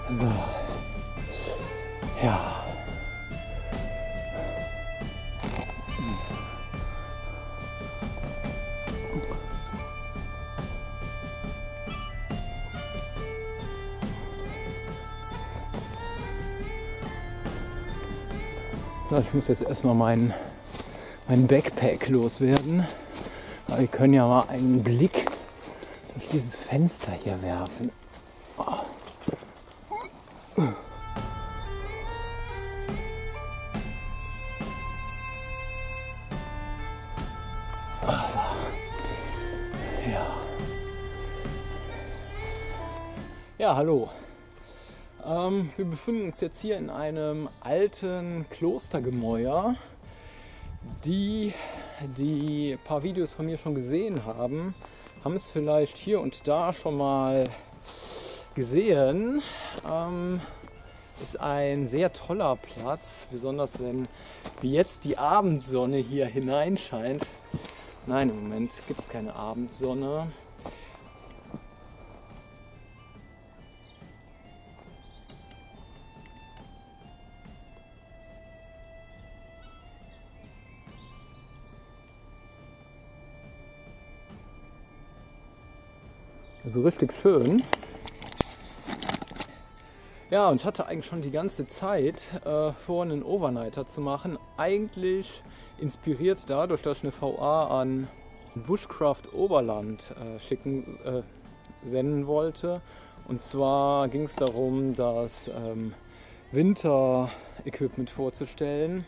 So. Ja. So, ich muss jetzt erstmal meinen Backpack loswerden. Aber wir können ja mal einen Blick durch dieses Fenster hier werfen. Oh. Also, ja. Ja, hallo. Wir befinden uns jetzt hier in einem alten Klostergemäuer. Die paar Videos von mir schon gesehen haben, haben es vielleicht hier und da schon mal gesehen. Ist ein sehr toller Platz, besonders wenn wie jetzt die Abendsonne hier hineinscheint. Nein, im Moment gibt es keine Abendsonne. So richtig schön. Ja, und ich hatte eigentlich schon die ganze Zeit vor, einen Overnighter zu machen. Eigentlich inspiriert dadurch, dass ich eine VA an Bushcraft Oberland senden wollte. Und zwar ging es darum, das Winter-Equipment vorzustellen.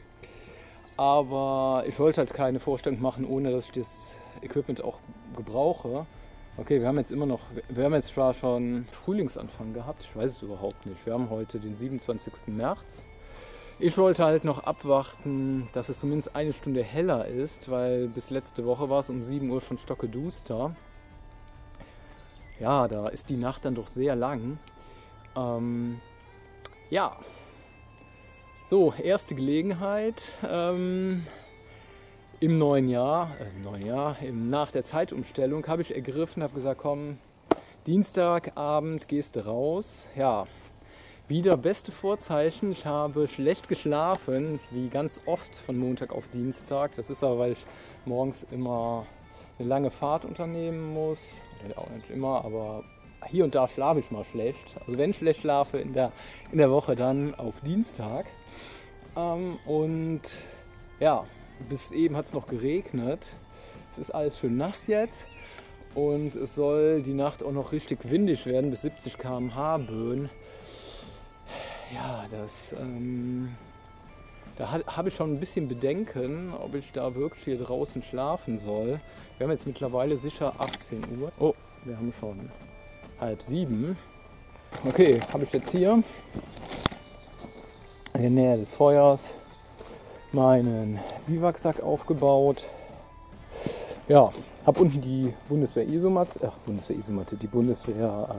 Aber ich wollte halt keine Vorstellung machen, ohne dass ich das Equipment auch gebrauche. Okay, wir haben jetzt zwar schon Frühlingsanfang gehabt, ich weiß es überhaupt nicht. Wir haben heute den 27. März. Ich wollte halt noch abwarten, dass es zumindest eine Stunde heller ist, weil bis letzte Woche war es um 7 Uhr schon stockeduster. Ja, da ist die Nacht dann doch sehr lang. Ja, so, erste Gelegenheit. Im neuen Jahr, nach der Zeitumstellung habe ich ergriffen, habe gesagt, komm, Dienstagabend gehst du raus. Ja, wieder beste Vorzeichen. Ich habe schlecht geschlafen, wie ganz oft von Montag auf Dienstag. Das ist aber, weil ich morgens immer eine lange Fahrt unternehmen muss. Oder auch nicht immer, aber hier und da schlafe ich mal schlecht. Also wenn ich schlecht schlafe in der Woche, dann auf Dienstag. Und ja, bis eben hat es noch geregnet. Es ist alles schön nass jetzt und es soll die Nacht auch noch richtig windig werden, bis 70 km/h Böen. Ja, da habe ich schon ein bisschen Bedenken, ob ich da wirklich hier draußen schlafen soll. Wir haben jetzt mittlerweile sicher 18 Uhr. Oh, wir haben schon 6:30. Okay, habe ich jetzt hier in der Nähe des Feuers meinen Biwaksack aufgebaut. Ja, habe unten die Bundeswehr-Isomatte, die Bundeswehr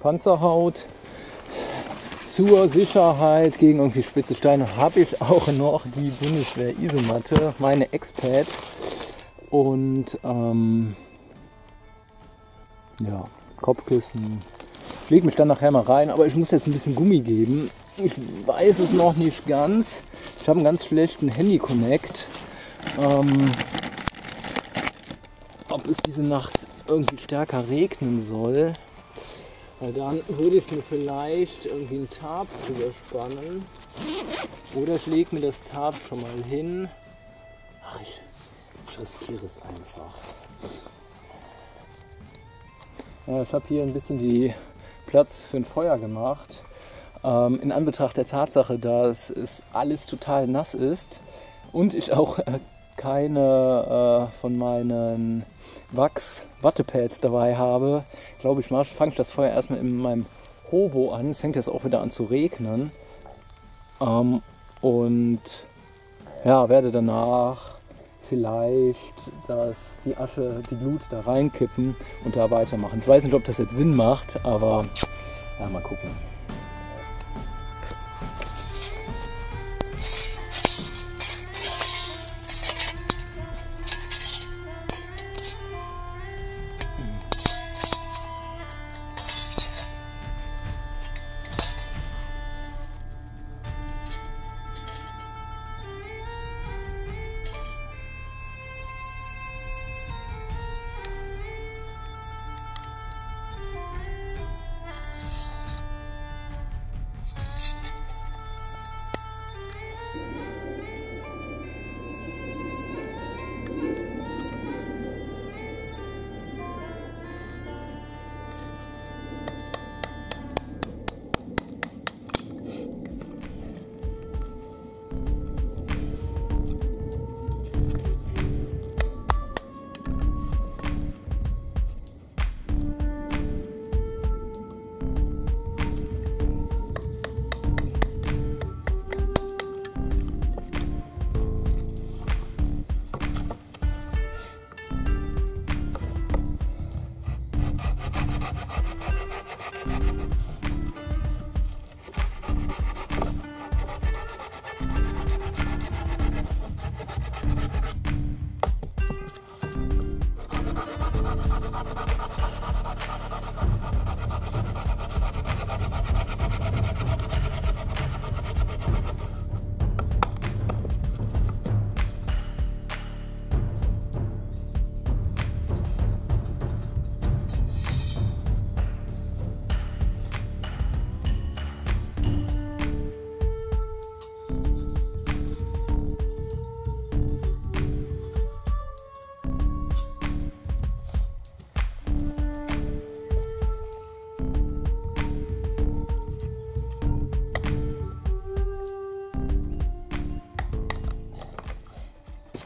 Panzerhaut. Zur Sicherheit gegen irgendwie spitze Steine habe ich auch noch die Bundeswehr-Isomatte, meine Expat. Und ja, Kopfkissen. Ich lege mich dann nachher mal rein, aber ich muss jetzt ein bisschen Gummi geben. Ich weiß es noch nicht ganz. Ich habe einen ganz schlechten Handy-Connect. Ob es diese Nacht irgendwie stärker regnen soll. Weil dann würde ich mir vielleicht irgendwie ein Tarp drüber spannen. Oder ich lege mir das Tarp schon mal hin. Ach, ich riskiere es einfach. Ja, ich habe hier ein bisschen die Platz für ein Feuer gemacht. In Anbetracht der Tatsache, dass es alles total nass ist und ich auch keine von meinen Wachs-Wattepads dabei habe, glaube ich, fange ich das Feuer erstmal in meinem Hobo an. Es fängt jetzt auch wieder an zu regnen. Und ja, werde danach vielleicht die Asche, die Glut da reinkippen und da weitermachen. Ich weiß nicht, ob das jetzt Sinn macht, aber ja, mal gucken.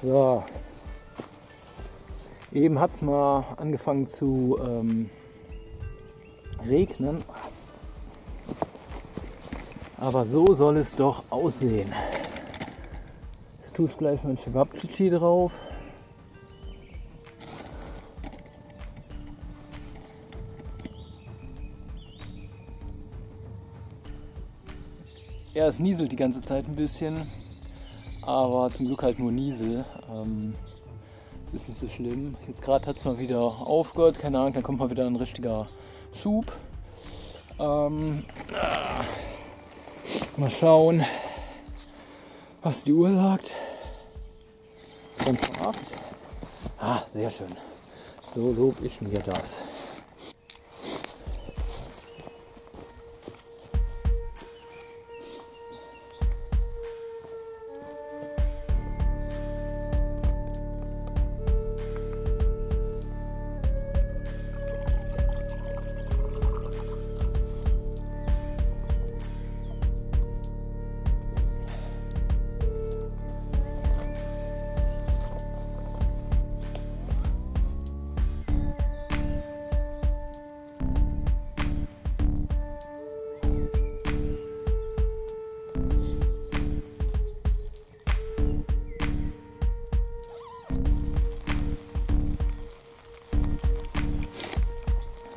So. Eben hat es mal angefangen zu regnen. Aber so soll es doch aussehen. Jetzt tue ich gleich mein Cevapcici drauf. Ja, es nieselt die ganze Zeit ein bisschen, aber zum Glück halt nur Niesel. Es ist nicht so schlimm. Jetzt gerade hat es mal wieder aufgehört, keine Ahnung, dann kommt mal wieder ein richtiger Schub. Mal schauen, was die Uhr sagt. 5:08. Ah, sehr schön. So lob ich mir das.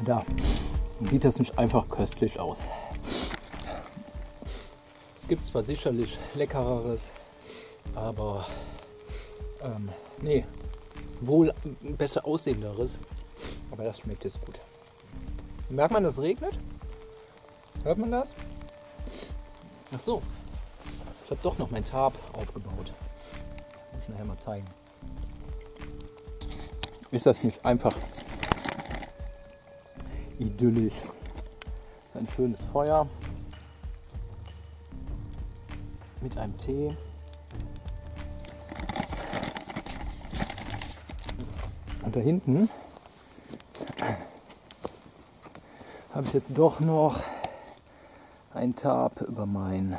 Da sieht das nicht einfach köstlich aus. Es gibt zwar sicherlich leckereres, aber nee, wohl besser aussehenderes, aber das schmeckt jetzt gut. Merkt man, dass es regnet? Hört man das? Ach so, ich habe doch noch mein Tarp aufgebaut. Muss ich nachher mal zeigen. Ist das nicht einfach idyllisch? Das ist ein schönes Feuer mit einem Tee. Und da hinten habe ich jetzt doch noch ein Tarp über meinen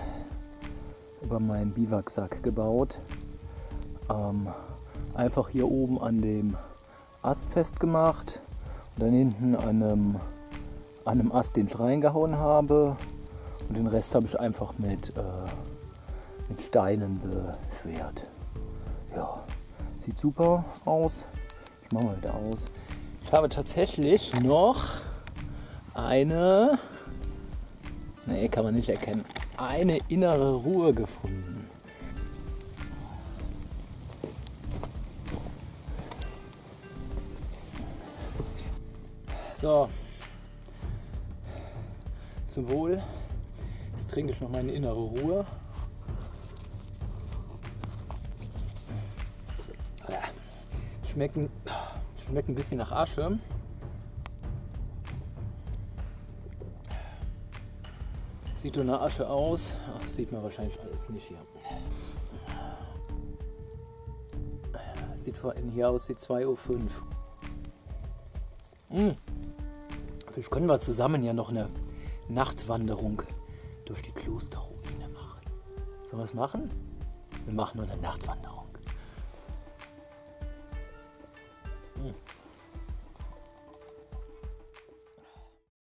Biwaksack gebaut. Einfach hier oben an dem Ast festgemacht und dann hinten an einem Ast, den ich reingehauen habe, und den Rest habe ich einfach mit Steinen beschwert. Ja, sieht super aus. Ich mache mal wieder aus. Ich habe tatsächlich noch eine, nee, kann man nicht erkennen, eine innere Ruhe gefunden. So, zum Wohl. Jetzt trinke ich noch meine innere Ruhe. Schmeckt ein bisschen nach Asche. Sieht nur nach Asche aus. Ach, sieht man wahrscheinlich alles nicht hier. Sieht vor allem hier aus wie 2:05 Uhr. Vielleicht können wir zusammen ja noch eine Nachtwanderung durch die Klosterruine machen. Sollen wir es machen? Wir machen nur eine Nachtwanderung.